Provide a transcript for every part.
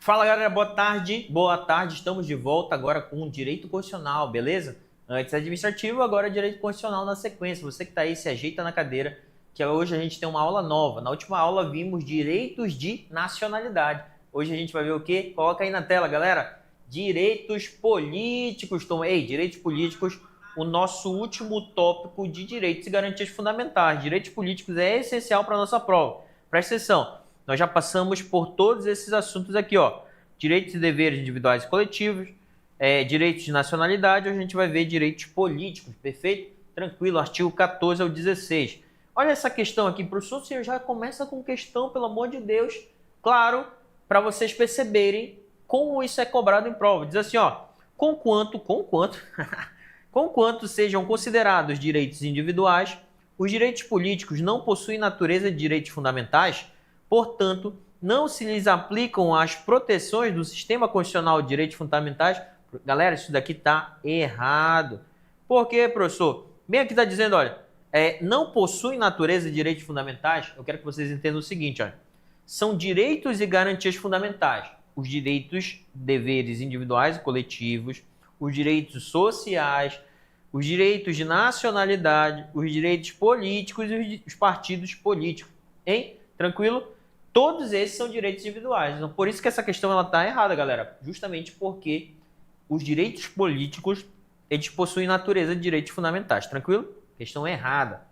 Fala galera, boa tarde. Boa tarde, estamos de volta agora com direito constitucional, beleza? Antes administrativo, agora direito constitucional na sequência. Você que está aí, se ajeita na cadeira, que hoje a gente tem uma aula nova. Na última aula vimos direitos de nacionalidade. Hoje a gente vai ver o quê? Coloca aí na tela, galera. Direitos políticos. Ei, direitos políticos, o nosso último tópico de direitos e garantias fundamentais. Direitos políticos é essencial para a nossa prova. Presta atenção. Nós já passamos por todos esses assuntos aqui, ó. Direitos e deveres individuais e coletivos, direitos de nacionalidade, hoje a gente vai ver direitos políticos, perfeito? Tranquilo, artigo 14 ao 16. Olha essa questão aqui, professor, você já começa com questão, pelo amor de Deus. Claro, para vocês perceberem como isso é cobrado em prova. Diz assim, ó, conquanto sejam considerados direitos individuais, os direitos políticos não possuem natureza de direitos fundamentais. Portanto, não se lhes aplicam as proteções do sistema constitucional de direitos fundamentais. Galera, isso daqui está errado. Por quê, professor? Bem aqui está dizendo, olha, não possui natureza de direitos fundamentais. Eu quero que vocês entendam o seguinte, olha, são direitos e garantias fundamentais. Os direitos, deveres individuais e coletivos, os direitos sociais, os direitos de nacionalidade, os direitos políticos e os partidos políticos. Hein? Tranquilo? Todos esses são direitos individuais. Então, por isso que essa questão está errada, galera. Justamente porque os direitos políticos, eles possuem natureza de direitos fundamentais. Tranquilo? Questão errada.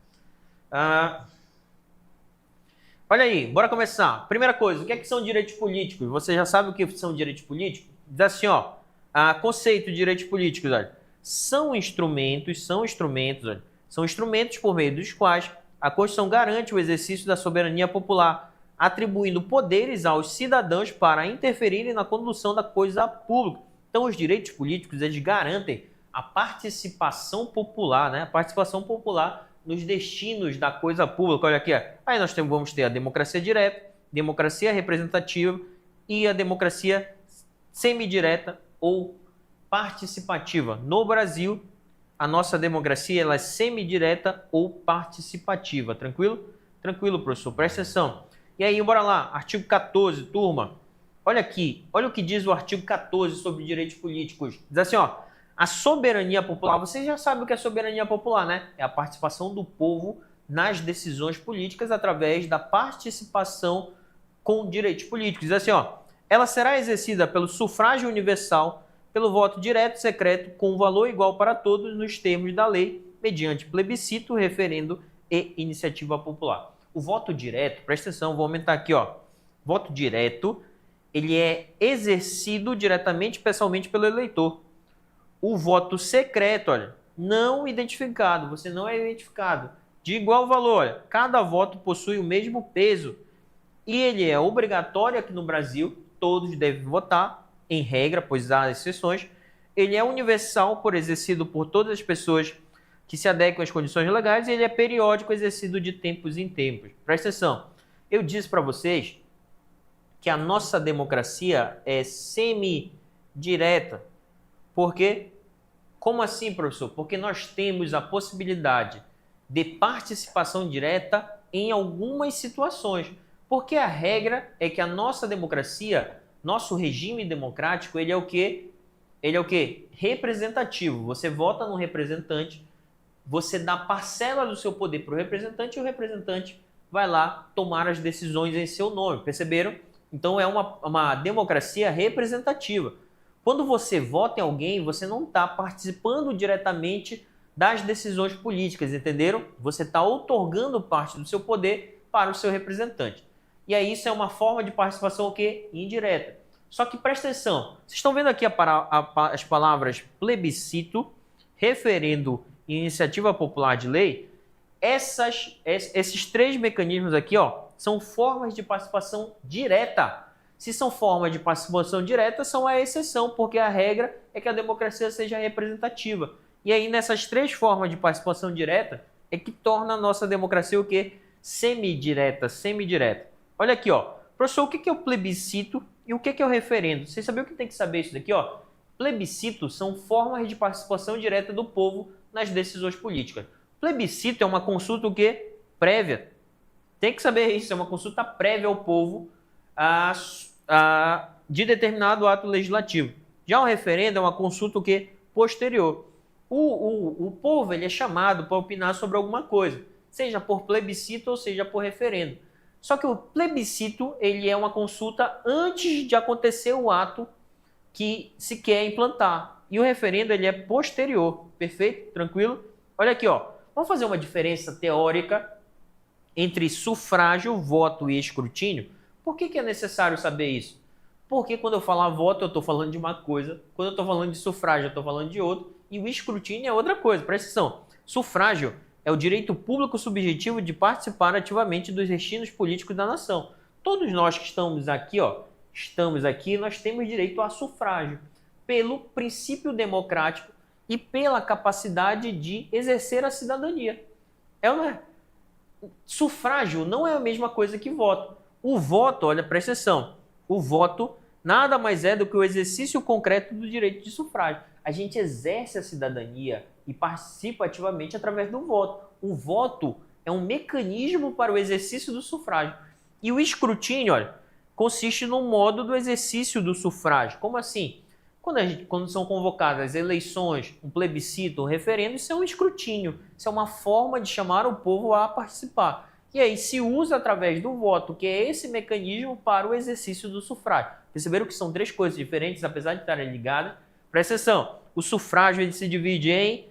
Olha aí, bora começar. Primeira coisa, o que são direitos políticos? Você já sabe o que são direitos políticos? Diz assim, ó, conceito de direitos políticos, olha, são instrumentos por meio dos quais a Constituição garante o exercício da soberania popular, atribuindo poderes aos cidadãos para interferirem na condução da coisa pública. Então, os direitos políticos, eles garantem a participação popular, né? A participação popular nos destinos da coisa pública. Olha aqui, ó. Aí nós vamos ter a democracia direta, democracia representativa e a democracia semidireta ou participativa. No Brasil, a nossa democracia ela é semidireta ou participativa. Tranquilo? Tranquilo, professor. Presta atenção. E aí, bora lá, artigo 14, turma. Olha aqui, olha o que diz o artigo 14 sobre direitos políticos. Diz assim, ó, a soberania popular, vocês já sabem o que é soberania popular, né? É a participação do povo nas decisões políticas através da participação com direitos políticos. Diz assim, ó, ela será exercida pelo sufrágio universal, pelo voto direto e secreto, com valor igual para todos nos termos da lei, mediante plebiscito, referendo e iniciativa popular. O voto direto, presta atenção, vou aumentar aqui, ó. Voto direto, ele é exercido diretamente, pessoalmente pelo eleitor. O voto secreto, olha, não identificado, você não é identificado. De igual valor, olha, cada voto possui o mesmo peso. E ele é obrigatório aqui no Brasil, todos devem votar, em regra, pois há exceções. Ele é universal, exercido por todas as pessoas que se adequam às condições legais, e ele é periódico, exercido de tempos em tempos. Presta atenção, eu disse para vocês que a nossa democracia é semidireta. Por quê? Como assim, professor? Porque nós temos a possibilidade de participação direta em algumas situações. Porque a regra é que a nossa democracia, nosso regime democrático, ele é o quê? Ele é o quê? Representativo. Você vota no representante, você dá parcela do seu poder para o representante e o representante vai lá tomar as decisões em seu nome, perceberam? Então é uma democracia representativa. Quando você vota em alguém, você não está participando diretamente das decisões políticas, entenderam? Você está outorgando parte do seu poder para o seu representante. E aí isso é uma forma de participação o quê? Indireta. Só que presta atenção, vocês estão vendo aqui as palavras plebiscito, referendo e iniciativa popular de lei? Esses três mecanismos aqui, ó, são formas de participação direta. Se são formas de participação direta, são a exceção, porque a regra é que a democracia seja representativa. E aí, nessas três formas de participação direta, é que torna a nossa democracia o quê? Semidireta, semidireta. Olha aqui, ó. Professor, o que é o plebiscito e o que é o referendo? Vocês sabiam que tem que saber isso daqui, ó? Plebiscito são formas de participação direta do povo nas decisões políticas. Plebiscito é uma consulta o quê? Prévia. Tem que saber isso, é uma consulta prévia ao povo de determinado ato legislativo. Já o referendo é uma consulta o quê? Posterior. O povo ele é chamado para opinar sobre alguma coisa, seja por plebiscito ou seja por referendo. Só que o plebiscito ele é uma consulta antes de acontecer o ato que se quer implantar. E o referendo ele é posterior. Perfeito? Tranquilo? Olha aqui, ó. Vamos fazer uma diferença teórica entre sufrágio, voto e escrutínio. Por que é necessário saber isso? Porque quando eu falar voto, eu estou falando de uma coisa. Quando eu estou falando de sufrágio, eu estou falando de outro. E o escrutínio é outra coisa. Presta atenção. Sufrágio é o direito público subjetivo de participar ativamente dos destinos políticos da nação. Todos nós que estamos aqui, nós temos direito a sufrágio pelo princípio democrático e pela capacidade de exercer a cidadania. É ou não é? Sufrágio não é a mesma coisa que voto. O voto, olha, presta atenção, o voto nada mais é do que o exercício concreto do direito de sufrágio. A gente exerce a cidadania e participa ativamente através do voto. O voto é um mecanismo para o exercício do sufrágio. E o escrutínio, olha, consiste no modo do exercício do sufrágio. Como assim? Quando são convocadas eleições, um plebiscito, um referendo, isso é um escrutínio. Isso é uma forma de chamar o povo a participar. E aí se usa através do voto, que é esse mecanismo para o exercício do sufrágio. Perceberam que são três coisas diferentes, apesar de estarem ligadas? Presta atenção, o sufrágio ele se divide em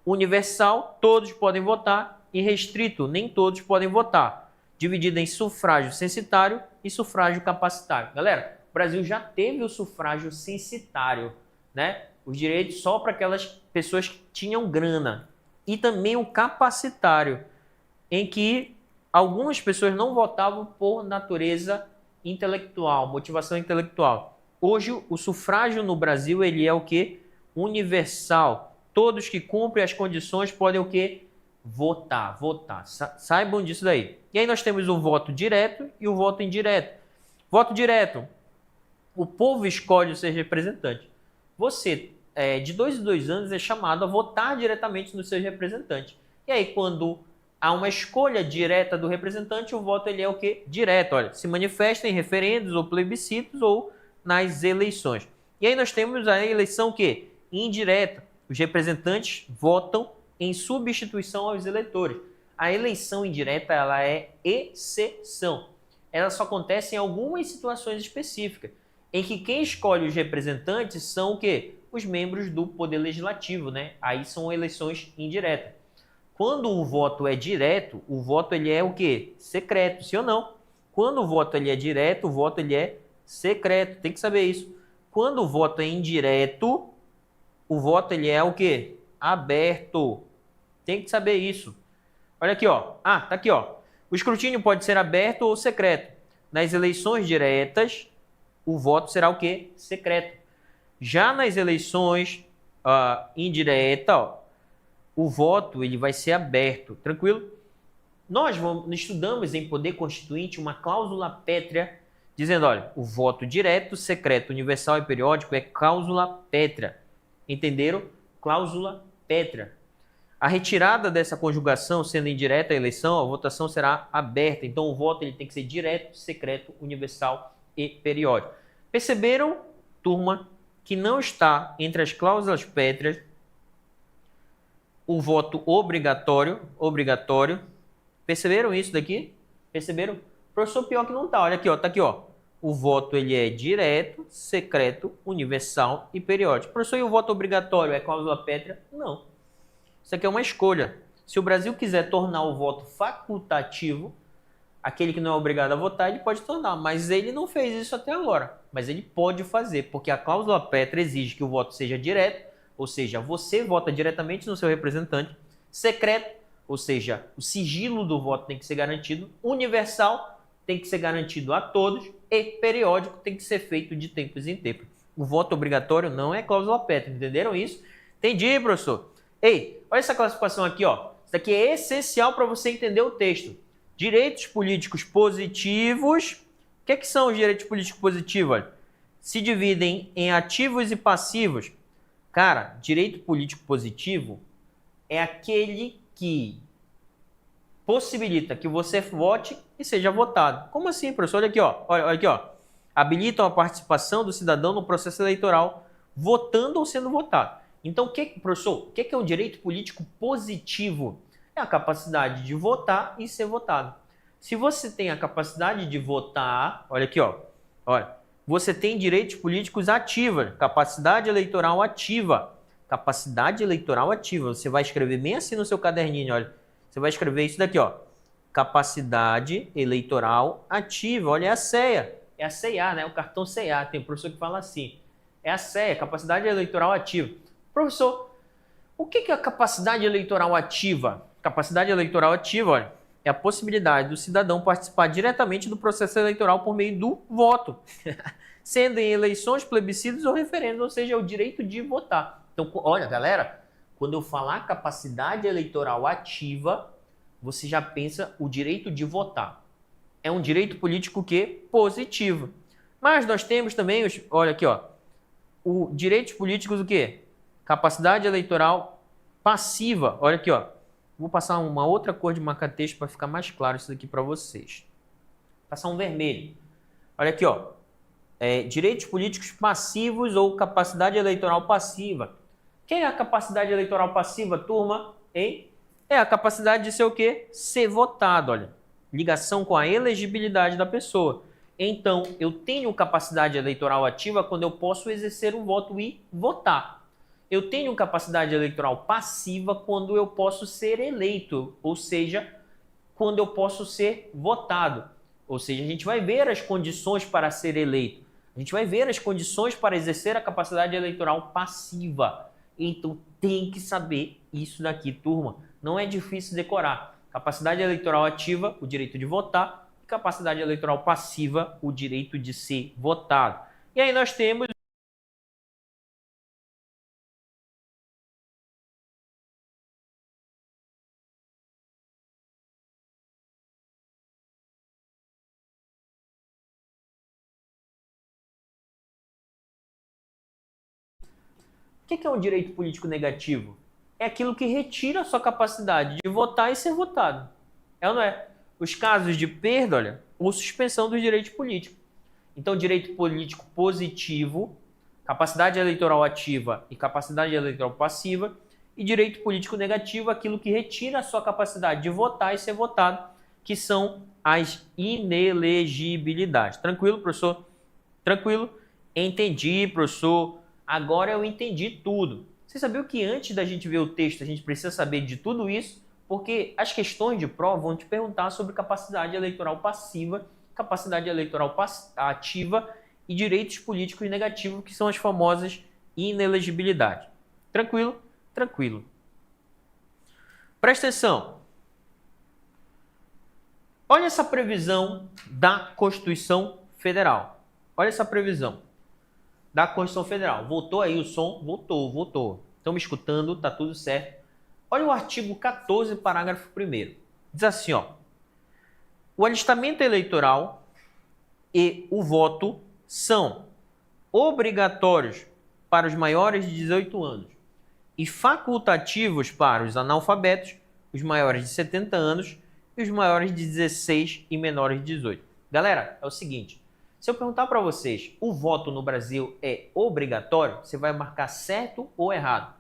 universal, todos podem votar, e restrito, nem todos podem votar. Dividido em sufrágio censitário e sufrágio capacitário. Galera, o Brasil já teve o sufrágio censitário, né? Os direitos só para aquelas pessoas que tinham grana. E também o capacitário, em que algumas pessoas não votavam por natureza intelectual, motivação intelectual. Hoje, o sufrágio no Brasil, ele é o quê? Universal. Todos que cumprem as condições podem o quê? Votar. Saibam disso daí. E aí nós temos o voto direto e o voto indireto. Voto direto. O povo escolhe os seus representantes. Você, de 2 em 2 anos, é chamado a votar diretamente nos seus representantes. E aí, quando há uma escolha direta do representante, o voto ele é o quê? Direto. Olha, se manifesta em referendos ou plebiscitos ou nas eleições. E aí nós temos a eleição o quê? Indireta. Os representantes votam em substituição aos eleitores. A eleição indireta ela é exceção. Ela só acontece em algumas situações específicas, em que quem escolhe os representantes são o quê? Os membros do Poder Legislativo, né? Aí são eleições indiretas. Quando o voto é direto, o voto ele é o quê? Secreto, sim ou não? Quando o voto ele é direto, o voto ele é secreto. Tem que saber isso. Quando o voto é indireto, o voto ele é o quê? Aberto. Tem que saber isso. Olha aqui, ó. Tá aqui, ó. O escrutínio pode ser aberto ou secreto. Nas eleições diretas, o voto será o quê? Secreto. Já nas eleições indiretas, o voto ele vai ser aberto. Tranquilo? Nós estudamos em Poder Constituinte uma cláusula pétrea dizendo, olha, o voto direto, secreto, universal e periódico é cláusula pétrea. Entenderam? Cláusula pétrea. A retirada dessa conjugação, sendo indireta a eleição, a votação será aberta. Então, o voto ele tem que ser direto, secreto, universal e periódico. Perceberam, turma, que não está entre as cláusulas pétreas o voto obrigatório. Perceberam isso daqui? Perceberam? Professor, pior que não tá. Olha aqui, ó. Tá aqui, ó. O voto ele é direto, secreto, universal e periódico. Professor, e o voto obrigatório é cláusula pétrea? Não. Isso aqui é uma escolha. Se o Brasil quiser tornar o voto facultativo, aquele que não é obrigado a votar, ele pode tornar. Mas ele não fez isso até agora. Mas ele pode fazer, porque a cláusula pétrea exige que o voto seja direto, ou seja, você vota diretamente no seu representante, secreto, ou seja, o sigilo do voto tem que ser garantido, universal, tem que ser garantido a todos, e periódico tem que ser feito de tempos em tempos. O voto obrigatório não é cláusula pétrea, entenderam isso? Entendi, professor. Ei, olha essa classificação aqui, ó. Isso aqui é essencial para você entender o texto. Direitos políticos positivos. O que são os direitos políticos positivos? Olha, se dividem em ativos e passivos. Cara, direito político positivo é aquele que possibilita que você vote e seja votado. Como assim, professor? Olha aqui, ó. Olha aqui, ó. habilitam a participação do cidadão no processo eleitoral, votando ou sendo votado. Então, professor, o que é um direito político positivo? É a capacidade de votar e ser votado. Se você tem a capacidade de votar, olha aqui, ó, olha, você tem direitos políticos ativos, capacidade eleitoral ativa. Capacidade eleitoral ativa. Você vai escrever bem assim no seu caderninho, olha. Você vai escrever isso daqui, ó. Capacidade eleitoral ativa. Olha, é a CEA. É a CEA, né? O cartão CEA. Tem um professor que fala assim. É a CEA, capacidade eleitoral ativa. Professor, o que é a capacidade eleitoral ativa? Capacidade eleitoral ativa, olha, é a possibilidade do cidadão participar diretamente do processo eleitoral por meio do voto, sendo em eleições, plebiscitos ou referendos, ou seja, é o direito de votar. Então, olha, galera, quando eu falar capacidade eleitoral ativa, você já pensa o direito de votar. É um direito político que positivo. Mas nós temos também, olha aqui, ó, o direitos políticos o quê? Capacidade eleitoral passiva. Olha aqui, ó. Vou passar uma outra cor de marca-texto para ficar mais claro isso daqui para vocês. Vou passar um vermelho. Olha aqui, ó. Direitos políticos passivos ou capacidade eleitoral passiva. O que é a capacidade eleitoral passiva, turma? Hein? É a capacidade de ser o quê? Ser votado, olha. Ligação com a elegibilidade da pessoa. Então, eu tenho capacidade eleitoral ativa quando eu posso exercer o voto e votar. Eu tenho capacidade eleitoral passiva quando eu posso ser eleito, ou seja, quando eu posso ser votado. Ou seja, a gente vai ver as condições para ser eleito. A gente vai ver as condições para exercer a capacidade eleitoral passiva. Então, tem que saber isso daqui, turma. Não é difícil decorar. Capacidade eleitoral ativa, o direito de votar. E capacidade eleitoral passiva, o direito de ser votado. E aí nós temos... O que é um direito político negativo? É aquilo que retira a sua capacidade de votar e ser votado. É ou não é? Os casos de perda, olha, ou suspensão dos direitos políticos. Então, direito político positivo, capacidade eleitoral ativa e capacidade eleitoral passiva, e direito político negativo, aquilo que retira a sua capacidade de votar e ser votado, que são as inelegibilidades. Tranquilo, professor? Tranquilo? Entendi, professor. Agora eu entendi tudo. Você sabia que antes da gente ver o texto, a gente precisa saber de tudo isso? Porque as questões de prova vão te perguntar sobre capacidade eleitoral passiva, capacidade eleitoral ativa e direitos políticos negativos, que são as famosas inelegibilidades. Tranquilo? Tranquilo. Presta atenção. Olha essa previsão da Constituição Federal. Olha essa previsão da Constituição Federal. Voltou aí o som? Voltou. Estão me escutando? Tá tudo certo. Olha o artigo 14, parágrafo 1º. Diz assim, ó. O alistamento eleitoral e o voto são obrigatórios para os maiores de 18 anos e facultativos para os analfabetos, os maiores de 70 anos e os maiores de 16 e menores de 18. Galera, é o seguinte. Se eu perguntar para vocês, o voto no Brasil é obrigatório? Você vai marcar certo ou errado?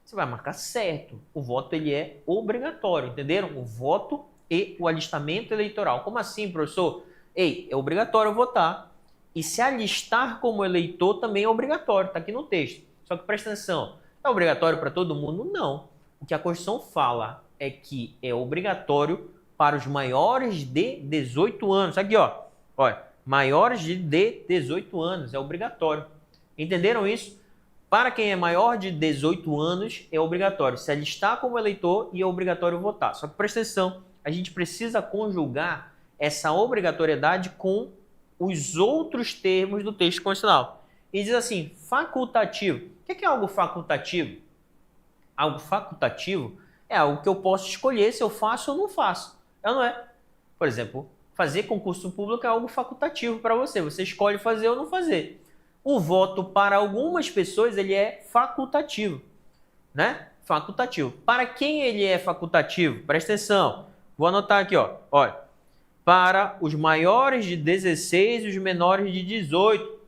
Você vai marcar certo. O voto ele é obrigatório, entenderam? O voto e o alistamento eleitoral. Como assim, professor? É obrigatório votar. E se alistar como eleitor também é obrigatório, está aqui no texto. Só que presta atenção, é obrigatório para todo mundo? Não. O que a Constituição fala é que é obrigatório para os maiores de 18 anos. Aqui, ó. Olha. Maiores de 18 anos, é obrigatório. Entenderam isso? Para quem é maior de 18 anos, é obrigatório se alistar como eleitor e é obrigatório votar. Só que presta atenção, a gente precisa conjugar essa obrigatoriedade com os outros termos do texto constitucional. E diz assim, facultativo. O que é algo facultativo? Algo facultativo é algo que eu posso escolher se eu faço ou não faço. É ou não é? Por exemplo, fazer concurso público é algo facultativo para você. Você escolhe fazer ou não fazer. O voto para algumas pessoas ele é facultativo, né? Facultativo. Para quem ele é facultativo? Presta atenção. Vou anotar aqui, ó. Olha. para os maiores de 16 e os menores de 18.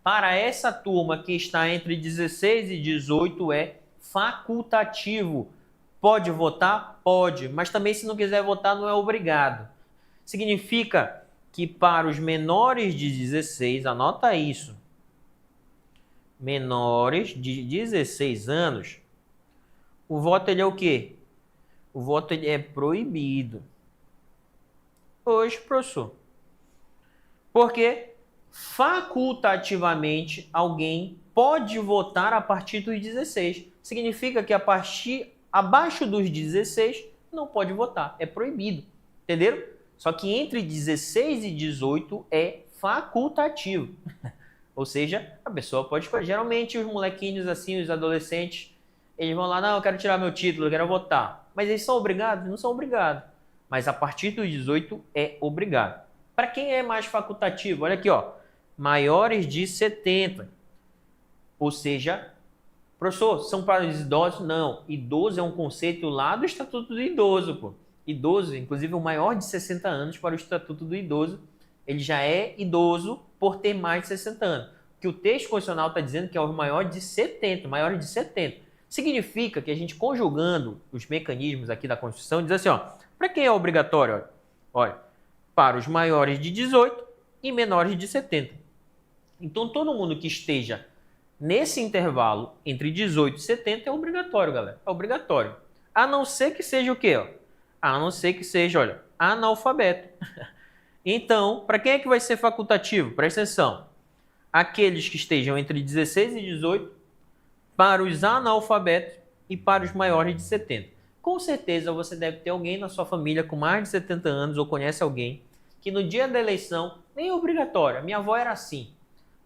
Para essa turma que está entre 16 e 18 é facultativo. Pode votar? Pode, mas também se não quiser votar não é obrigado. Significa que para os menores de 16, anota isso, menores de 16 anos, o voto ele é o quê? O voto ele é proibido. Hoje, professor. Porque facultativamente alguém pode votar a partir dos 16. Significa que a partir abaixo dos 16 não pode votar, é proibido. Entenderam? Só que entre 16 e 18 é facultativo. Ou seja, a pessoa pode escolher. Geralmente os molequinhos assim, os adolescentes, eles vão lá, não, eu quero tirar meu título, eu quero votar. Mas eles são obrigados? Não são obrigados. Mas a partir dos 18 é obrigado. Para quem é mais facultativo? Olha aqui, ó, maiores de 70. Ou seja, professor, são para os idosos? Não. Idoso é um conceito lá do Estatuto do Idoso, pô. Idoso, inclusive o maior de 60 anos para o Estatuto do Idoso, ele já é idoso por ter mais de 60 anos. Que o texto constitucional está dizendo que é o maior de 70, maiores de 70. Significa que a gente conjugando os mecanismos aqui da Constituição, diz assim, ó, para quem é obrigatório? Olha, para os maiores de 18 e menores de 70. Então, todo mundo que esteja nesse intervalo entre 18 e 70 é obrigatório, galera. É obrigatório. A não ser que seja o quê? Ó? A não ser que seja, olha, analfabeto. Então, para quem é que vai ser facultativo? Presta atenção. Aqueles que estejam entre 16 e 18, para os analfabetos e para os maiores de 70. Com certeza você deve ter alguém na sua família com mais de 70 anos ou conhece alguém que no dia da eleição, nem é obrigatório. Minha avó era assim.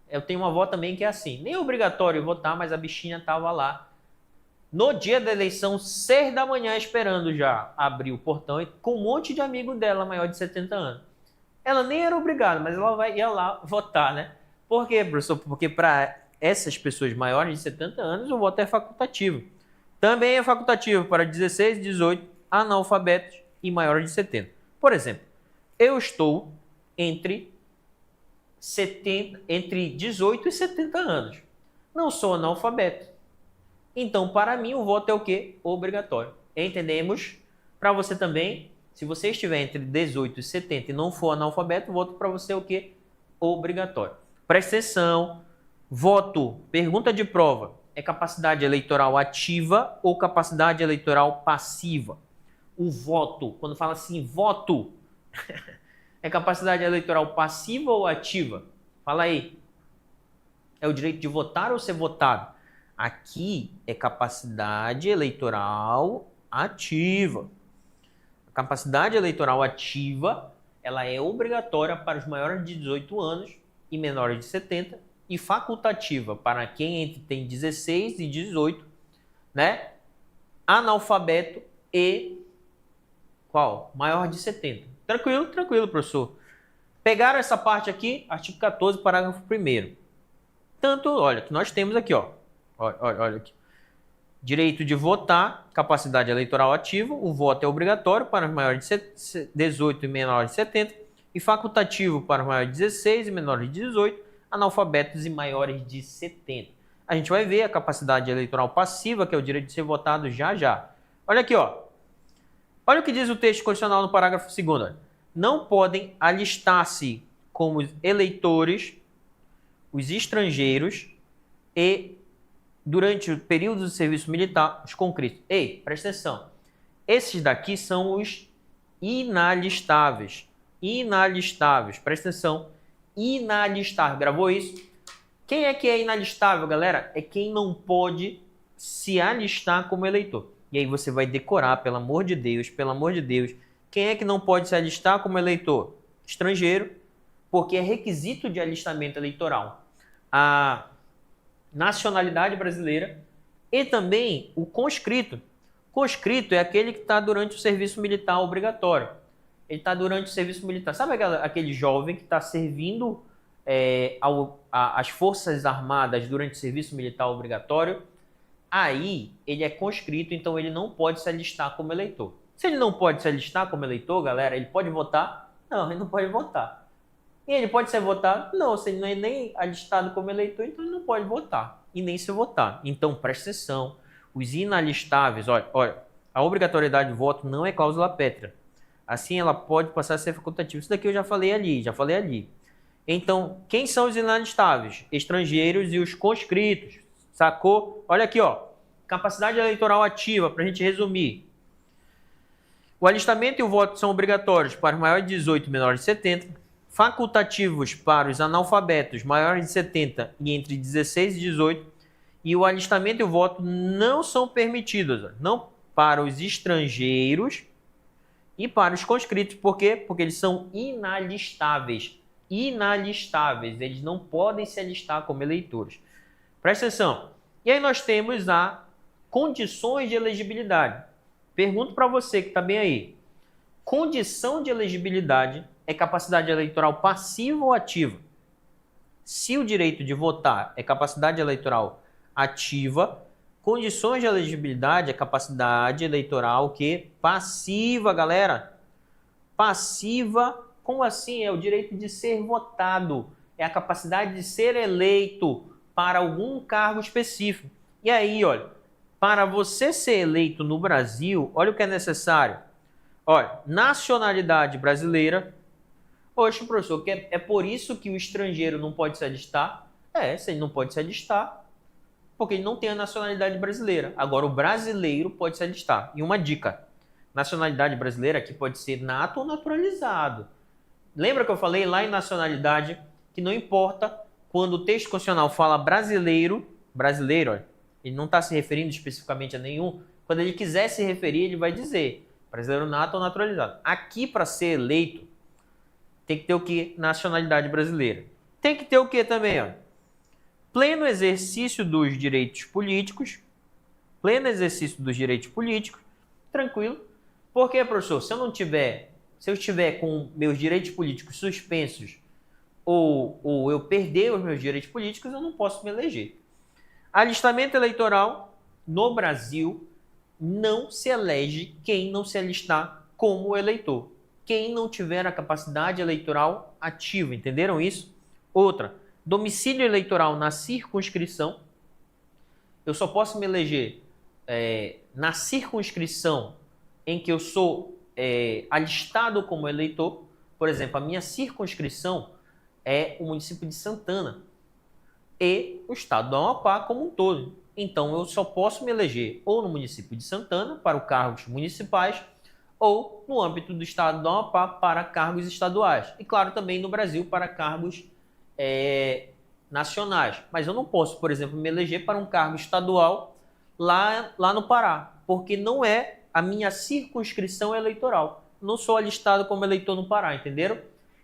Eu tenho uma avó também que é assim. Nem é obrigatório votar, mas a bichinha estava lá no dia da eleição, 6 da manhã, esperando já abrir o portão, e com um monte de amigo dela, maior de 70 anos. Ela nem era obrigada, mas ela ia lá votar, né? Por quê, professor? Porque para essas pessoas maiores de 70 anos, o voto é facultativo. Também é facultativo para 16 e 18, analfabetos e maiores de 70. Por exemplo, eu estou entre 18 e 70 anos. Não sou analfabeto. Então, para mim, o voto é o quê? Obrigatório. Entendemos? Para você também, se você estiver entre 18 e 70 e não for analfabeto, o voto para você é o quê? Obrigatório. Presta atenção. Voto, pergunta de prova, é capacidade eleitoral ativa ou capacidade eleitoral passiva? O voto, quando fala assim, voto, é capacidade eleitoral passiva ou ativa? Fala aí. É o direito de votar ou ser votado? Aqui é capacidade eleitoral ativa. A capacidade eleitoral ativa, ela é obrigatória para os maiores de 18 anos e menores de 70 e facultativa para quem tem 16 e 18, né? Analfabeto e qual? Maior de 70. Tranquilo? Tranquilo, professor. Pegaram essa parte aqui, artigo 14, parágrafo 1º. Tanto, olha, que nós temos aqui, ó. Olha aqui. Direito de votar, capacidade eleitoral ativa, o voto é obrigatório para os maiores de 18 e menores de 70 e facultativo para os maiores de 16 e menores de 18, analfabetos e maiores de 70. A gente vai ver a capacidade eleitoral passiva, que é o direito de ser votado já já. Olha aqui, ó. Olha o que diz o texto constitucional no parágrafo 2º. Não podem alistar-se como eleitores os estrangeiros e durante o período do serviço militar, os conscritos. Ei, presta atenção. Esses daqui são os inalistáveis. Inalistáveis. Presta atenção. Inalistável. Gravou isso? Quem é que é inalistável, galera? É quem não pode se alistar como eleitor. E aí você vai decorar, pelo amor de Deus, pelo amor de Deus. Quem é que não pode se alistar como eleitor? Estrangeiro, porque é requisito de alistamento eleitoral a nacionalidade brasileira e também o conscrito. Conscrito é aquele que está durante o serviço militar obrigatório. Ele está durante o serviço militar. Sabe aquele jovem que está servindo às Forças Armadas durante o serviço militar obrigatório? Aí ele é conscrito, então ele não pode se alistar como eleitor. Se ele não pode se alistar como eleitor, galera, ele pode votar? Não, ele não pode votar. E ele pode ser votado? Não, se ele não é nem alistado como eleitor, então ele não pode votar. E nem se votar. Então, presta atenção. Os inalistáveis, olha, a obrigatoriedade de voto não é cláusula pétrea. Assim, ela pode passar a ser facultativa. Isso daqui eu já falei ali. Então, quem são os inalistáveis? Estrangeiros e os conscritos. Sacou? Olha aqui, ó. Capacidade eleitoral ativa, para a gente resumir. O alistamento e o voto são obrigatórios para os maiores de 18 e menores de 70, facultativos para os analfabetos maiores de 70 e entre 16 e 18, e o alistamento e o voto não são permitidos, não para os estrangeiros e para os conscritos. Por quê? Porque eles são inalistáveis. Inalistáveis, eles não podem se alistar como eleitores. Presta atenção. E aí nós temos as condições de elegibilidade. Pergunto para você que está bem aí. Condição de elegibilidade é capacidade eleitoral passiva ou ativa? Se o direito de votar é capacidade eleitoral ativa, condições de elegibilidade é capacidade eleitoral que passiva, galera. Passiva, como assim? É o direito de ser votado. É a capacidade de ser eleito para algum cargo específico. E aí, olha, para você ser eleito no Brasil, olha o que é necessário. Olha, nacionalidade brasileira. Oxe, professor, é por isso que o estrangeiro não pode se alistar? Se ele não pode se alistar, porque ele não tem a nacionalidade brasileira. Agora, o brasileiro pode se alistar. E uma dica, nacionalidade brasileira aqui pode ser nato ou naturalizado. Lembra que eu falei lá em nacionalidade que não importa quando o texto constitucional fala brasileiro, olha, ele não está se referindo especificamente a nenhum. Quando ele quiser se referir, ele vai dizer brasileiro nato ou naturalizado. Aqui, para ser eleito, tem que ter o quê? Nacionalidade brasileira. Tem que ter o quê também? Ó? Pleno exercício dos direitos políticos. Pleno exercício dos direitos políticos. Tranquilo. Por quê, professor? Se eu estiver com meus direitos políticos suspensos ou eu perder os meus direitos políticos, eu não posso me eleger. Alistamento eleitoral no Brasil, não se elege quem não se alistar como eleitor. Quem não tiver a capacidade eleitoral ativa, entenderam isso? Outra, domicílio eleitoral na circunscrição. Eu só posso me eleger na circunscrição em que eu sou alistado como eleitor. Por exemplo, a minha circunscrição é o município de Santana e o estado do Amapá como um todo. Então, eu só posso me eleger ou no município de Santana para cargos municipais ou no âmbito do estado do Amapá para cargos estaduais. E, claro, também no Brasil para cargos nacionais. Mas eu não posso, por exemplo, me eleger para um cargo estadual lá no Pará, porque não é a minha circunscrição eleitoral. Não sou alistado como eleitor no Pará, entenderam?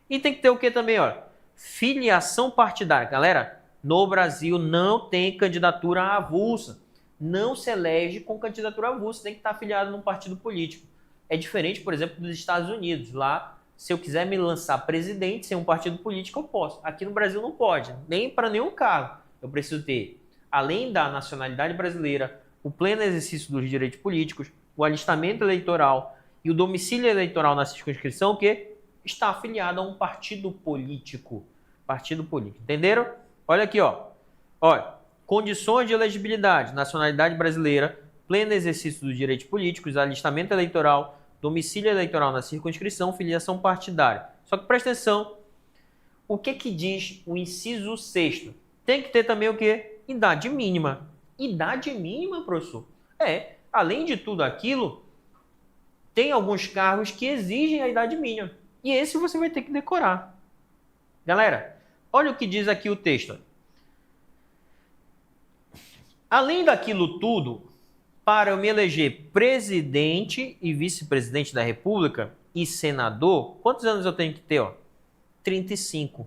E tem que ter o que também, ó? Filiação partidária. Galera, no Brasil não tem candidatura avulsa. Não se elege com candidatura avulsa, tem que estar afiliado num partido político. É diferente, por exemplo, dos Estados Unidos. Lá, se eu quiser me lançar presidente sem um partido político, eu posso. Aqui no Brasil não pode, nem para nenhum cargo. Eu preciso ter, além da nacionalidade brasileira, o pleno exercício dos direitos políticos, o alistamento eleitoral e o domicílio eleitoral na circunscrição, que está afiliado a um partido político. Partido político. Entenderam? Olha aqui, ó. Olha, condições de elegibilidade, nacionalidade brasileira, pleno exercício dos direitos políticos, alistamento eleitoral, domicílio eleitoral na circunscrição, filiação partidária. Só que presta atenção, o que diz o inciso 6º? Tem que ter também o quê? Idade mínima. Idade mínima, professor? Além de tudo aquilo, tem alguns cargos que exigem a idade mínima. E esse você vai ter que decorar. Galera, olha o que diz aqui o texto. Além daquilo tudo, para eu me eleger presidente e vice-presidente da República e senador, quantos anos eu tenho que ter? 35.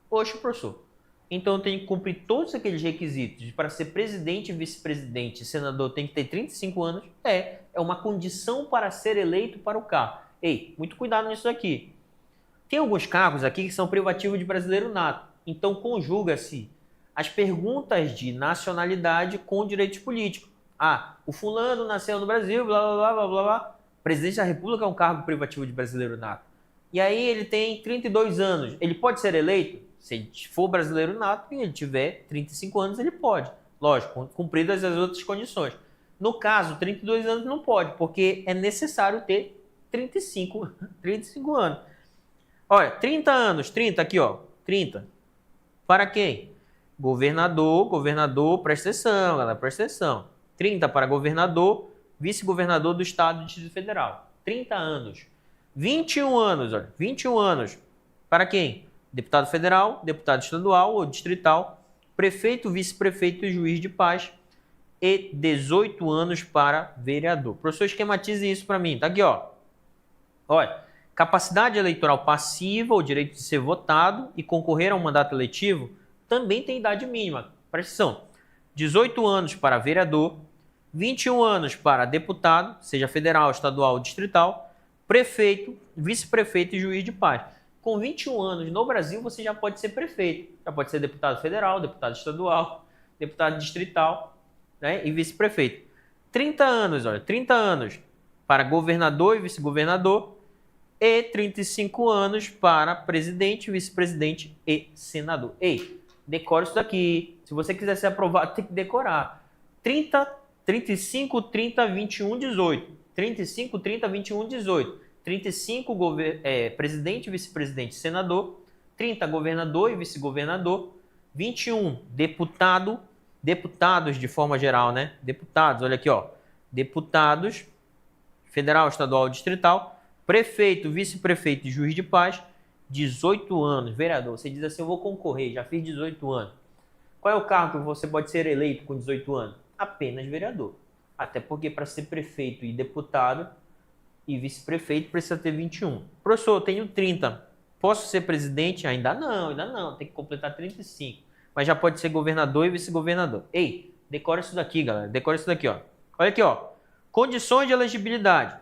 Poxa, professor. Então eu tenho que cumprir todos aqueles requisitos. Para ser presidente, vice-presidente e senador, tem que ter 35 anos. É uma condição para ser eleito para o cargo. Ei, muito cuidado nisso aqui. Tem alguns cargos aqui que são privativos de brasileiro nato. Então conjuga-se as perguntas de nacionalidade com direitos políticos. O fulano nasceu no Brasil, blá, blá, blá, blá, blá. Presidente da República é um cargo privativo de brasileiro nato. E aí ele tem 32 anos. Ele pode ser eleito? Se ele for brasileiro nato e ele tiver 35 anos, ele pode. Lógico, cumpridas as outras condições. No caso, 32 anos não pode, porque é necessário ter 35 anos. Olha, 30 anos, 30 aqui, ó. 30. Para quem? Governador, presta atenção, galera, presta atenção. 30 para governador, vice-governador do Estado do Distrito Federal. 30 anos. 21 anos, olha. 21 anos. Para quem? Deputado federal, deputado estadual ou distrital, prefeito, vice-prefeito e juiz de paz. E 18 anos para vereador. Professor, esquematize isso para mim. Tá aqui, ó. Olha, capacidade eleitoral passiva, o direito de ser votado e concorrer a um mandato eletivo, também tem idade mínima. Presta atenção. 18 anos para vereador, 21 anos para deputado, seja federal, estadual ou distrital, prefeito, vice-prefeito e juiz de paz. Com 21 anos no Brasil, você já pode ser prefeito, já pode ser deputado federal, deputado estadual, deputado distrital, né, e vice-prefeito. 30 anos, olha, 30 anos para governador e vice-governador e 35 anos para presidente, vice-presidente e senador. Ei, decore isso daqui. Se você quiser ser aprovado, tem que decorar. 30, 35, 30, 21, 18. 35, 30, 21, 18. 35, presidente, vice-presidente, senador. 30, governador e vice-governador. 21, deputados de forma geral, né? Deputados, olha aqui, ó. Deputados, federal, estadual, distrital. Prefeito, vice-prefeito e juiz de paz. 18 anos. Vereador, você diz assim, eu vou concorrer, já fiz 18 anos. Qual é o cargo que você pode ser eleito com 18 anos? Apenas vereador. Até porque para ser prefeito e deputado e vice-prefeito precisa ter 21. Professor, eu tenho 30. Posso ser presidente? Ainda não. Tem que completar 35. Mas já pode ser governador e vice-governador. Ei, decora isso daqui, galera. Decora isso daqui, ó. Olha aqui, ó. Condições de elegibilidade.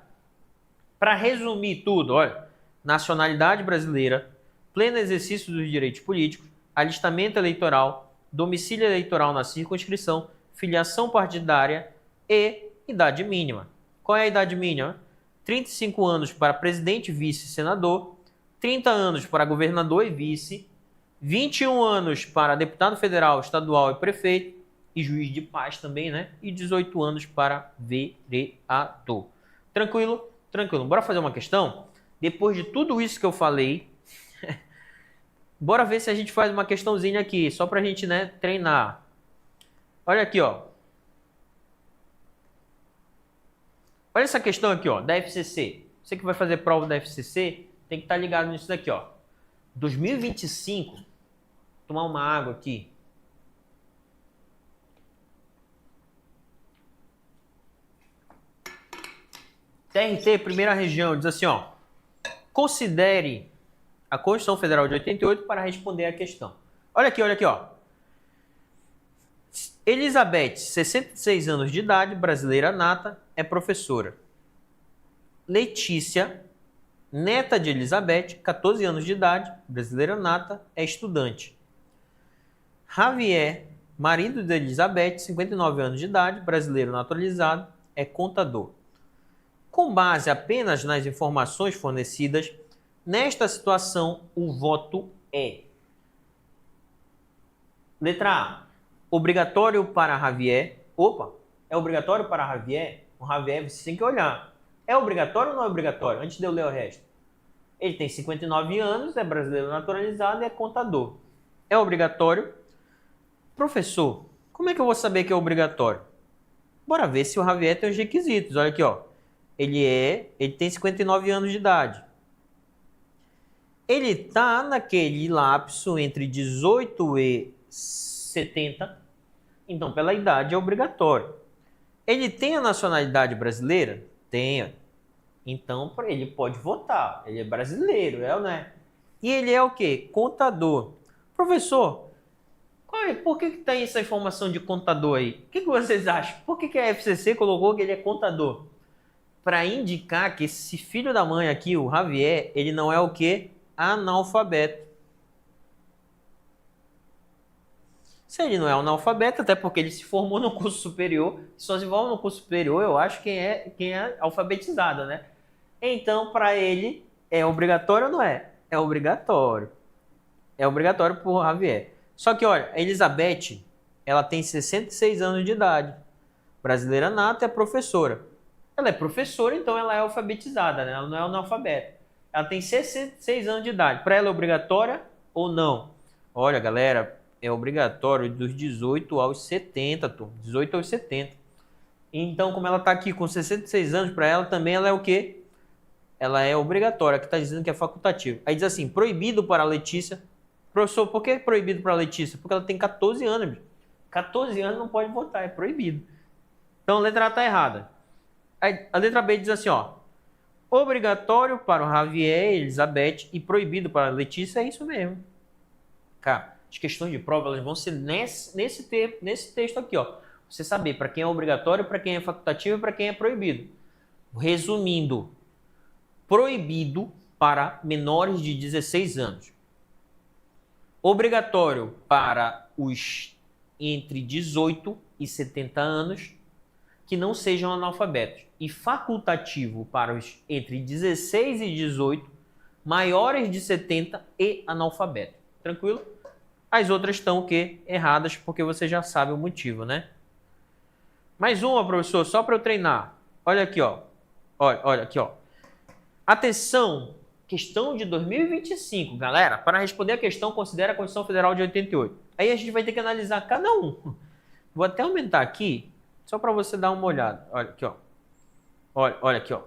Para resumir tudo, olha. Nacionalidade brasileira, pleno exercício dos direitos políticos, alistamento eleitoral, domicílio eleitoral na circunscrição, filiação partidária e idade mínima. Qual é a idade mínima? 35 anos para presidente, vice e senador, 30 anos para governador e vice, 21 anos para deputado federal, estadual e prefeito, e juiz de paz também, né? E 18 anos para vereador. Tranquilo? Tranquilo. Bora fazer uma questão? Depois de tudo isso que eu falei, bora ver se a gente faz uma questãozinha aqui, só pra gente, né, treinar. Olha aqui, ó. Olha essa questão aqui, ó, da FCC. Você que vai fazer prova da FCC, tem que estar ligado nisso daqui, ó. 2025, tomar uma água aqui. TRT, primeira região, diz assim, ó. Considere a Constituição Federal de 88 para responder a questão. Olha aqui, ó. Elizabeth, 66 anos de idade, brasileira nata, é professora. Letícia, neta de Elizabeth, 14 anos de idade, brasileira nata, é estudante. Javier, marido de Elizabeth, 59 anos de idade, brasileiro naturalizado, é contador. Com base apenas nas informações fornecidas, nesta situação, o voto é: letra A, obrigatório para Javier. Opa, é obrigatório para Javier? O Javier, você tem que olhar. É obrigatório ou não é obrigatório? Antes de eu ler o resto. Ele tem 59 anos, é brasileiro naturalizado e é contador. É obrigatório? Professor, como é que eu vou saber que é obrigatório? Bora ver se o Javier tem os requisitos. Olha aqui, ó. Ele tem 59 anos de idade. Ele tá naquele lapso entre 18 e 70. Então, pela idade, é obrigatório. Ele tem a nacionalidade brasileira? Tem. Então, ele pode votar. Ele é brasileiro, é ou não é? E ele é o quê? Contador. Professor, por que tem essa informação de contador aí? O que vocês acham? Por que a FCC colocou que ele é contador? Para indicar que esse filho da mãe aqui, o Javier, ele não é o quê? Analfabeto. Se ele não é analfabeto, até porque ele se formou no curso superior, só se forma no curso superior, eu acho, quem é alfabetizado, né? Então, para ele, é obrigatório ou não é? É obrigatório. É obrigatório por Javier. Só que, olha, a Elizabeth, ela tem 66 anos de idade. Brasileira nata, é professora. Ela é professora, então ela é alfabetizada, né? Ela não é analfabeta. Ela tem 66 anos de idade. Para ela é obrigatória ou não? Olha, galera, é obrigatório dos 18 aos 70, turma. 18 aos 70. Então, como ela está aqui com 66 anos, para ela também ela é o quê? Ela é obrigatória, que está dizendo que é facultativo. Aí diz assim, proibido para a Letícia. Professor, por que é proibido para a Letícia? Porque ela tem 14 anos. Bicho. 14 anos não pode votar, é proibido. Então, a letra A está errada. Aí, a letra B diz assim, ó. Obrigatório para o Javier, Elizabeth e proibido para a Letícia, é isso mesmo. Cara, as questões de prova elas vão ser nesse texto aqui, ó. Você saber para quem é obrigatório, para quem é facultativo e para quem é proibido. Resumindo, proibido para menores de 16 anos. Obrigatório para os entre 18 e 70 anos que não sejam analfabetos. E facultativo para os entre 16 e 18, maiores de 70 e analfabetos. Tranquilo? As outras estão o quê? Erradas, porque você já sabe o motivo, né? Mais uma, professor, só para eu treinar. Olha aqui, ó. Olha aqui, ó. Atenção, questão de 2025, galera. Para responder a questão, considere a Constituição Federal de 88. Aí a gente vai ter que analisar cada um. Vou até aumentar aqui, só para você dar uma olhada. Olha aqui, ó. Olha aqui, ó.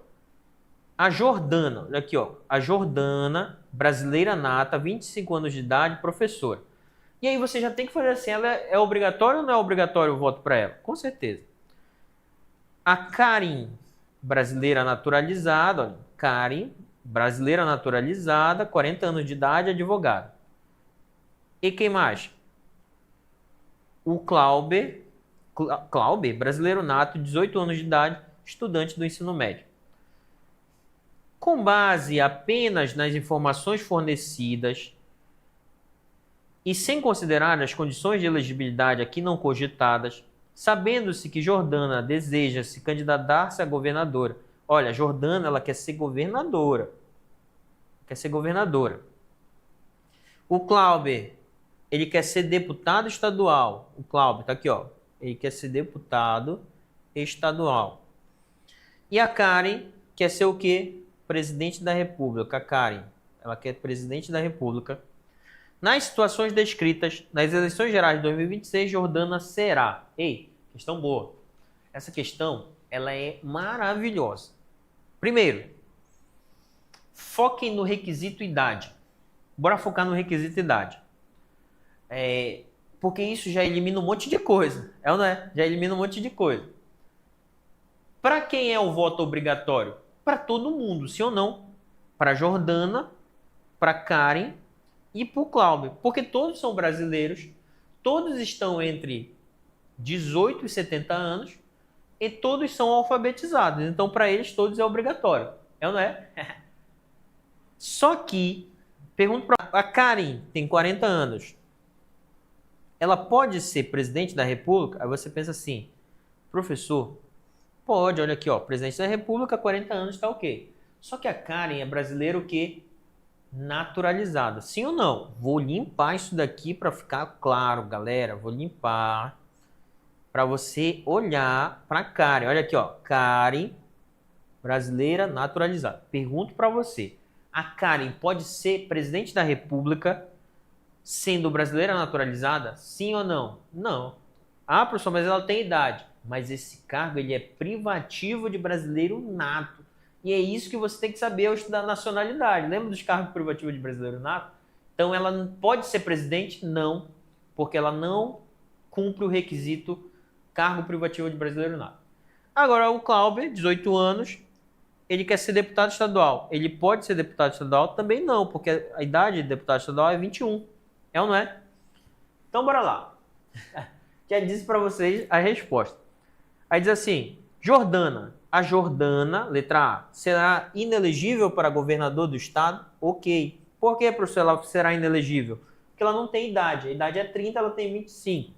A Jordana, olha aqui, ó. A Jordana, brasileira nata, 25 anos de idade, professora. E aí você já tem que fazer assim, ela é obrigatório ou não é obrigatório o voto para ela? Com certeza. A Karen, brasileira naturalizada, olha, Karen, brasileira naturalizada, 40 anos de idade, advogada. E quem mais? O Clauber, brasileiro nato, 18 anos de idade, estudante do ensino médio. Com base apenas nas informações fornecidas e sem considerar as condições de elegibilidade aqui não cogitadas, sabendo-se que Jordana deseja se candidatar-se a governadora. Olha, Jordana, ela quer ser governadora. O Clauber, ele quer ser deputado estadual. O Clauber, tá aqui, ó. Ele quer ser deputado estadual. E a Karen quer ser o quê? Presidente da República. A Karen, ela quer presidente da República. Nas situações descritas nas eleições gerais de 2026, Jordana será. Ei, questão boa. Essa questão, ela é maravilhosa. Primeiro, foquem no requisito idade. Bora focar no requisito idade. Porque isso já elimina um monte de coisa. É ou não é? Já elimina um monte de coisa. Para quem é o voto obrigatório? Para todo mundo, sim ou não? Para Jordana, para Karen e para o Cláudio. Porque todos são brasileiros, todos estão entre 18 e 70 anos e todos são alfabetizados. Então, para eles, todos é obrigatório. É ou não é? Só que, pergunto para a Karen, tem 40 anos. Ela pode ser presidente da República? Aí você pensa assim, professor, pode, olha aqui, ó, presidente da República, 40 anos, tá ok. Só que a Karen é brasileira o quê? Naturalizada. Sim ou não? Vou limpar isso daqui para ficar claro, galera. Vou limpar para você olhar para Karen. Olha aqui, ó, Karen, brasileira naturalizada. Pergunto para você, a Karen pode ser presidente da República sendo brasileira naturalizada? Sim ou não? Não. Ah, professor, mas ela tem idade. Mas esse cargo ele é privativo de brasileiro nato. E é isso que você tem que saber ao estudar nacionalidade. Lembra dos cargos privativos de brasileiro nato? Então, ela não pode ser presidente? Não, porque ela não cumpre o requisito cargo privativo de brasileiro nato. Agora, o Clauber, 18 anos, ele quer ser deputado estadual. Ele pode ser deputado estadual? Também não, porque a idade de deputado estadual é 21. É ou não é? Então, bora lá. Já disse para vocês a resposta. Aí diz assim, Jordana. A Jordana, letra A, será inelegível para governador do estado? Ok. Por que, professor, ela será inelegível? Porque ela não tem idade. A idade é 30, ela tem 25.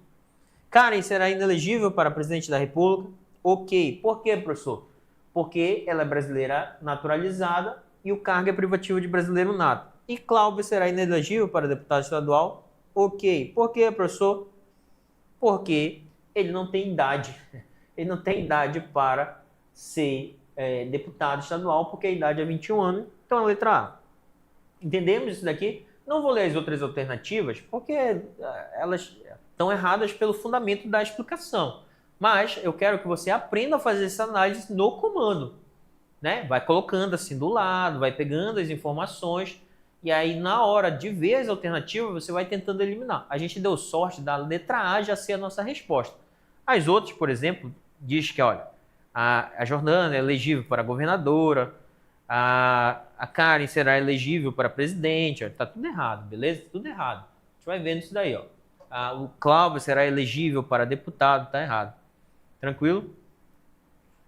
Karen será inelegível para presidente da República? Ok. Por que, professor? porque ela é brasileira naturalizada e o cargo é privativo de brasileiro nato. E Cláudio será inelegível para deputado estadual? Ok. Por quê, professor? Porque ele não tem idade. Ele não tem idade para ser deputado estadual, porque a idade é 21 anos. Então, a letra A. Entendemos isso daqui? Não vou ler as outras alternativas, porque elas estão erradas pelo fundamento da explicação. Mas eu quero que você aprenda a fazer essa análise no comando, né? Vai colocando assim do lado, vai pegando as informações, e aí na hora de ver as alternativas, você vai tentando eliminar. A gente deu sorte da letra A já ser a nossa resposta. As outras, por exemplo, diz que, olha, a Jordana é elegível para governadora, a Karen será elegível para presidente, ó, tá tudo errado, beleza? Tudo errado. A gente vai vendo isso daí, ó. O Cláudio será elegível para deputado, tá errado. Tranquilo?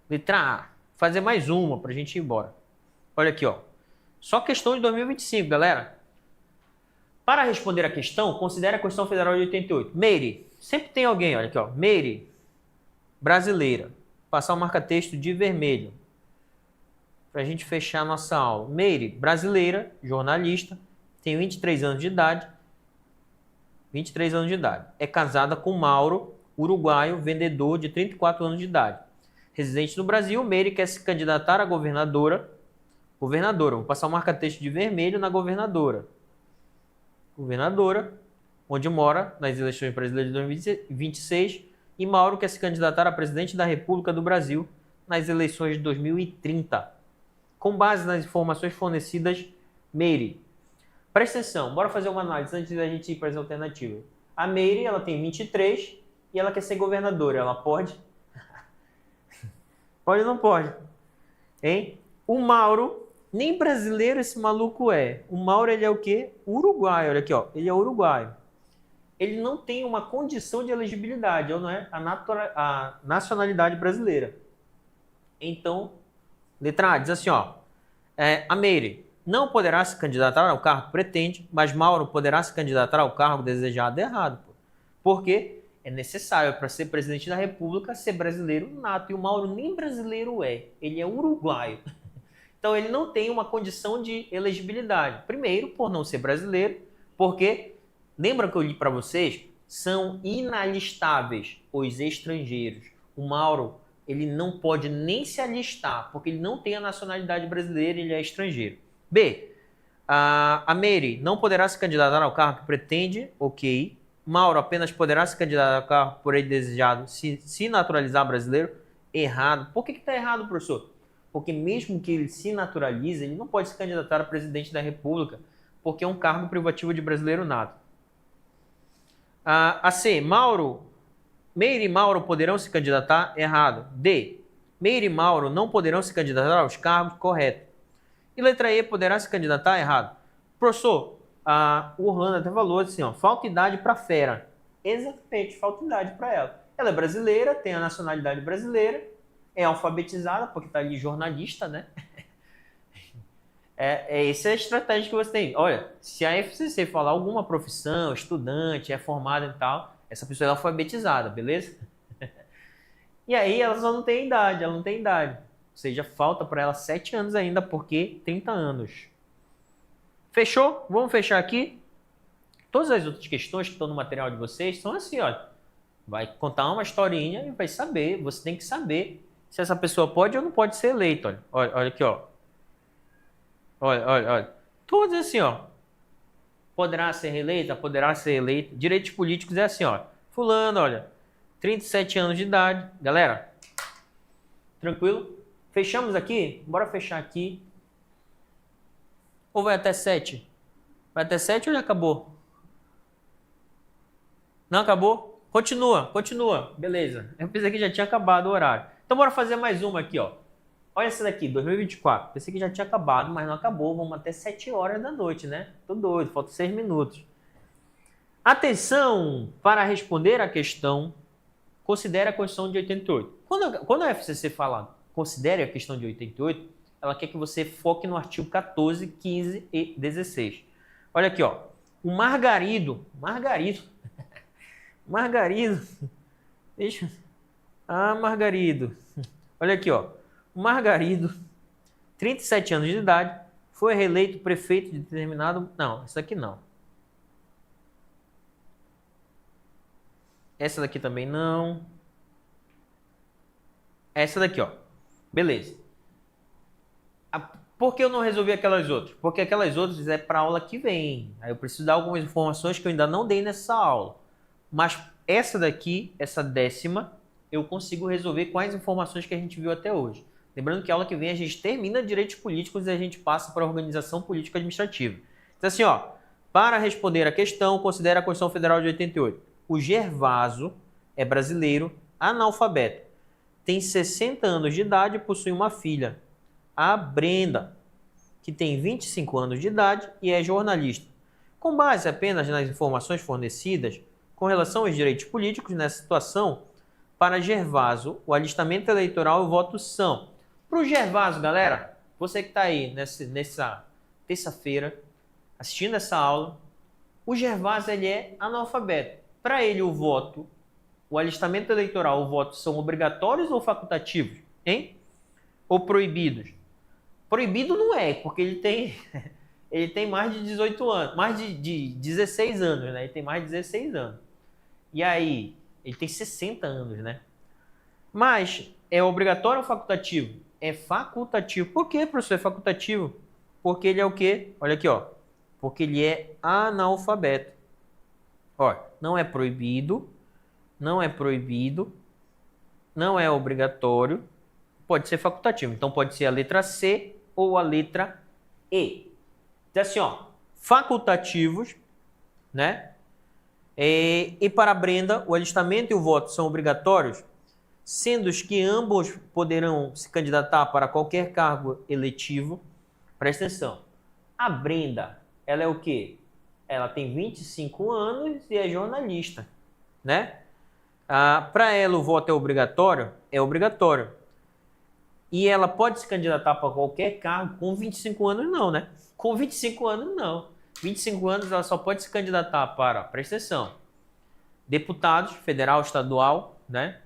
Letra A. Fazer mais uma para a gente ir embora. Olha aqui, ó. Só questão de 2025, galera. Para responder a questão, considere a Constituição Federal de 88. Meire, sempre tem alguém, olha aqui, ó. Meire, brasileira. Passar o marca-texto de vermelho. Para a gente fechar a nossa aula. Meire, brasileira, jornalista, tem 23 anos de idade. 23 anos de idade. É casada com Mauro, uruguaio, vendedor de 34 anos de idade. Residente no Brasil, Meire quer se candidatar a governadora. Governadora, vou passar o marca-texto de vermelho na governadora. Governadora, onde mora nas eleições brasileiras de 2026. E Mauro quer se candidatar a presidente da República do Brasil nas eleições de 2030. Com base nas informações fornecidas, Meire. Presta atenção, bora fazer uma análise antes da gente ir para as alternativas. A Meire, ela tem 23 e ela quer ser governadora. Ela pode? Pode ou não pode? Hein? O Mauro, nem brasileiro esse maluco é. O Mauro, ele é o quê? Uruguaio, olha aqui, ó. Ele é uruguaio. Ele não tem uma condição de elegibilidade, ou não é a nacionalidade brasileira. Então, letra A diz assim, ó. A Meire não poderá se candidatar ao cargo que pretende, mas Mauro poderá se candidatar ao cargo desejado. Errado, pô. Por quê? É necessário para ser presidente da República ser brasileiro nato. E o Mauro nem brasileiro é. Ele é uruguaio. Então ele não tem uma condição de elegibilidade. Primeiro, por não ser brasileiro, porque, lembra que eu li para vocês? São inalistáveis os estrangeiros. O Mauro, ele não pode nem se alistar, porque ele não tem a nacionalidade brasileira, ele é estrangeiro. B. A Meire não poderá se candidatar ao cargo que pretende, ok. Mauro apenas poderá se candidatar ao cargo por ele desejado se naturalizar brasileiro. Errado. Por que está errado, professor? Porque mesmo que ele se naturalize, ele não pode se candidatar a presidente da República, porque é um cargo privativo de brasileiro nato. A C. Meire e Mauro poderão se candidatar? Errado. D. Meire e Mauro não poderão se candidatar aos cargos? Correto. E letra E, poderá se candidatar? Errado. Professor, o Orlando até falou assim, ó, falta idade para fera. Exatamente, falta idade para ela. Ela é brasileira, tem a nacionalidade brasileira, é alfabetizada, porque está ali jornalista, né? Essa é a estratégia que você tem. Olha, se a FCC falar alguma profissão, estudante, é formada e tal, essa pessoa é alfabetizada, beleza? E aí ela só não tem idade, ela não tem idade. Ou seja, falta para ela 7 anos ainda, porque 30 anos. Fechou? Vamos fechar aqui. Todas as outras questões que estão no material de vocês são assim, olha. Vai contar uma historinha e vai saber. Você tem que saber se essa pessoa pode ou não pode ser eleita. Olha aqui, ó. Olha. Todos assim, ó. Poderá ser reeleita, poderá ser eleita. Direitos políticos é assim, ó. Fulano, olha. 37 anos de idade. Galera, tranquilo? Fechamos aqui? Bora fechar aqui. Ou vai até 7? Vai até 7 ou já acabou? Não acabou? Continua. Beleza. Eu pensei que já tinha acabado o horário. Então bora fazer mais uma aqui, ó. Olha essa daqui, 2024. Pensei que já tinha acabado, mas não acabou. Vamos até 7 horas da noite, né? Tô doido, faltam 6 minutos. Atenção! Para responder a questão, considere a Constituição de 88. Quando a FCC fala considere a questão de 88, ela quer que você foque no artigo 14, 15 e 16. Olha aqui, ó. O Margarido. Margarido. Deixa. Margarido. Olha aqui, ó. Margarido, 37 anos de idade, foi reeleito prefeito de determinado... Não, essa aqui não. Essa daqui também não. Essa daqui, ó. Beleza. Por que eu não resolvi aquelas outras? Porque aquelas outras é para a aula que vem. Aí eu preciso dar algumas informações que eu ainda não dei nessa aula. Mas essa daqui, essa 10ª, eu consigo resolver com as informações que a gente viu até hoje. Lembrando que a aula que vem a gente termina direitos políticos e a gente passa para a organização política administrativa. Então assim, ó, para responder a questão, considere a Constituição Federal de 88. O Gervaso é brasileiro, analfabeto. Tem 60 anos de idade e possui uma filha, a Brenda, que tem 25 anos de idade e é jornalista. Com base apenas nas informações fornecidas com relação aos direitos políticos nessa situação, para Gervaso, o alistamento eleitoral e o voto são. Para o Gervaso, galera, você que está aí nessa terça-feira assistindo essa aula, o Gervaso ele é analfabeto. Para ele o voto, o alistamento eleitoral, o voto são obrigatórios ou facultativos? Hein? Ou proibidos? Proibido não é, porque ele tem mais de 18 anos, mais de 16 anos, né? Ele tem mais de 16 anos. E aí, ele tem 60 anos, né? Mas é obrigatório ou facultativo? É facultativo. Por que, professor, é facultativo? Porque ele é o quê? Olha aqui, ó. Porque ele é analfabeto. Ó, não é proibido, não é obrigatório, pode ser facultativo. Então pode ser a letra C ou a letra E. Então assim, ó, facultativos, né? E para a Brenda, o alistamento e o voto são obrigatórios, sendo que ambos poderão se candidatar para qualquer cargo eletivo. Presta atenção. A Brenda, ela é o quê? Ela tem 25 anos e é jornalista, né? Para ela o voto é obrigatório? É obrigatório. E ela pode se candidatar para qualquer cargo com 25 anos não, né? Com 25 anos não. 25 anos ela só pode se candidatar para, presta atenção, deputados, federal, estadual, né?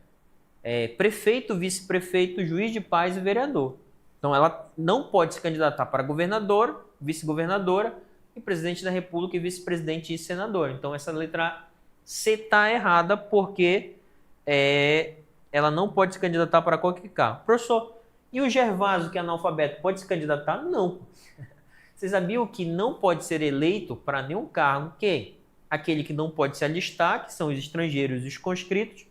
Prefeito, vice-prefeito, juiz de paz e vereador. Então ela não pode se candidatar para governador, vice-governadora e presidente da república e vice-presidente e senador. Então essa letra C está errada porque ela não pode se candidatar para qualquer cargo. Professor, e o Gervaso, que é analfabeto, pode se candidatar? Não. Vocês sabiam que não pode ser eleito para nenhum cargo quem? Aquele que não pode se alistar, que são os estrangeiros e os conscritos,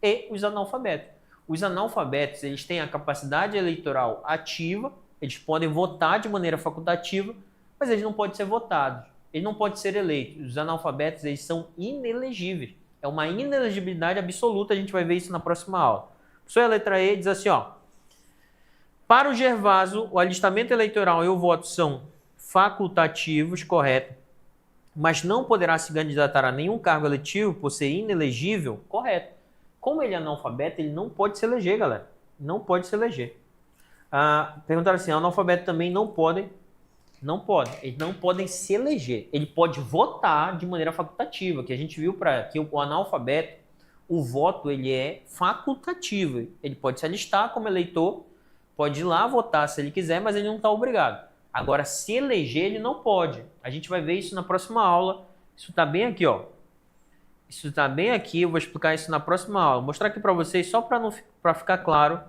e os analfabetos. Os analfabetos, eles têm a capacidade eleitoral ativa, eles podem votar de maneira facultativa, mas eles não podem ser votados, eles não podem ser eleitos. Os analfabetos, eles são inelegíveis. É uma inelegibilidade absoluta, a gente vai ver isso na próxima aula. Professor, a letra E diz assim, ó. Para o Gervaso, o alistamento eleitoral e o voto são facultativos, correto, mas não poderá se candidatar a nenhum cargo eletivo por ser inelegível, correto. Como ele é analfabeto, ele não pode se eleger, galera. Não pode se eleger. Perguntaram assim, analfabeto também não podem. Não podem. Eles não podem se eleger. Ele pode votar de maneira facultativa, que a gente viu que o analfabeto, o voto ele é facultativo. Ele pode se alistar como eleitor, pode ir lá votar se ele quiser, mas ele não está obrigado. Agora, se eleger, ele não pode. A gente vai ver isso na próxima aula. Isso está bem aqui, ó. Isso está bem aqui, eu vou explicar isso na próxima aula. Vou mostrar aqui para vocês, só para ficar claro,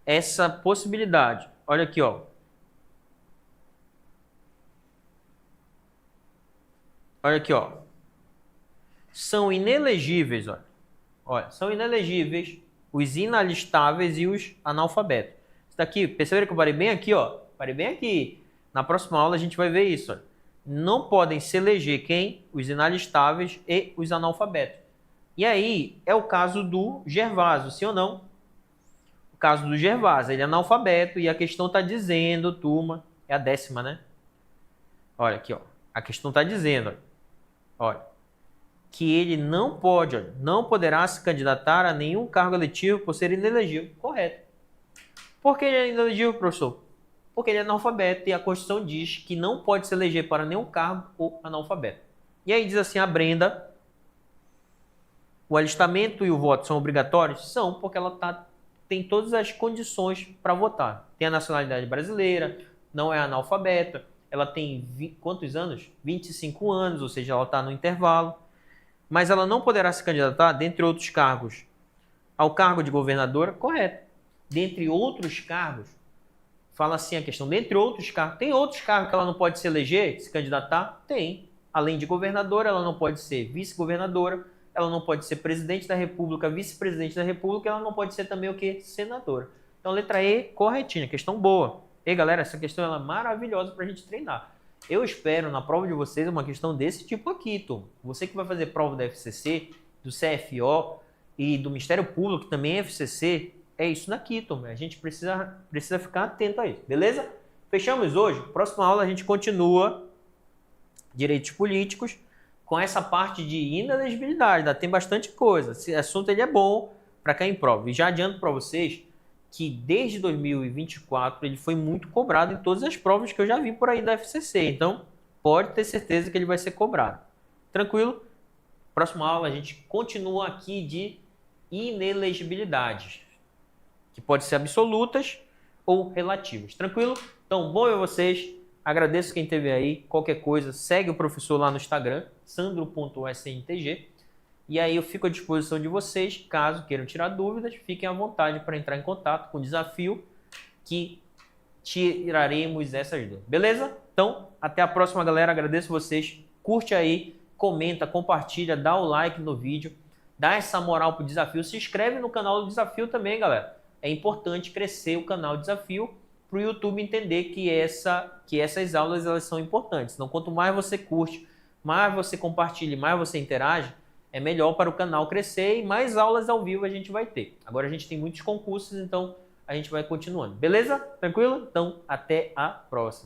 essa possibilidade. Olha aqui, ó. Olha aqui, ó. São inelegíveis, ó. Olha, são inelegíveis os inalistáveis e os analfabetos. Isso daqui, perceberam que eu parei bem aqui, ó? Parei bem aqui. Na próxima aula a gente vai ver isso, ó. Não podem se eleger quem? Os inalistáveis e os analfabetos. E aí, é o caso do Gervaso, sim ou não? O caso do Gervaso, ele é analfabeto e a questão está dizendo, turma, é a 10ª, né? Olha aqui, ó. A questão está dizendo, olha, que ele não pode, olha, não poderá se candidatar a nenhum cargo eletivo por ser inelegível. Correto. Por que ele é inelegível, professor? Porque ele é analfabeto e a Constituição diz que não pode se eleger para nenhum cargo ou analfabeto. E aí diz assim, a Brenda, o alistamento e o voto são obrigatórios? São, porque ela está tem todas as condições para votar. Tem a nacionalidade brasileira, não é analfabeta, ela tem quantos anos? 25 anos, ou seja, ela está no intervalo. Mas ela não poderá se candidatar, dentre outros cargos, ao cargo de governadora, correto. Dentre outros cargos, fala assim a questão, dentre outros cargos, tem outros cargos que ela não pode se eleger, se candidatar? Tem. Além de governadora, ela não pode ser vice-governadora, ela não pode ser presidente da república, vice-presidente da república, ela não pode ser também o quê? Senadora. Então, letra E, corretinha, questão boa. E galera, essa questão ela é maravilhosa para a gente treinar. Eu espero na prova de vocês uma questão desse tipo aqui, turma. Você que vai fazer prova da FCC, do CFO e do Ministério Público, que também é FCC, é isso daqui, turma. A gente precisa ficar atento a isso, beleza? Fechamos hoje. Próxima aula a gente continua direitos políticos com essa parte de inelegibilidade. Ainda tem bastante coisa. Esse assunto ele é bom para cair em prova. E já adianto para vocês que desde 2024 ele foi muito cobrado em todas as provas que eu já vi por aí da FCC. Então, pode ter certeza que ele vai ser cobrado. Tranquilo? Próxima aula a gente continua aqui de inelegibilidades, que pode ser absolutas ou relativas. Tranquilo? Então, bom ver vocês. Agradeço quem esteve aí. Qualquer coisa, segue o professor lá no Instagram, sandro.sntg. E aí eu fico à disposição de vocês, caso queiram tirar dúvidas, fiquem à vontade para entrar em contato com o desafio que tiraremos essas dúvidas. Beleza? Então, até a próxima, galera. Agradeço vocês. Curte aí, comenta, compartilha, dá o like no vídeo, dá essa moral pro desafio. Se inscreve no canal do desafio também, galera. É importante crescer o canal Desafio para o YouTube entender que essas aulas elas são importantes. Então, quanto mais você curte, mais você compartilha, mais você interage, é melhor para o canal crescer e mais aulas ao vivo a gente vai ter. Agora a gente tem muitos concursos, então a gente vai continuando. Beleza? Tranquilo? Então, até a próxima.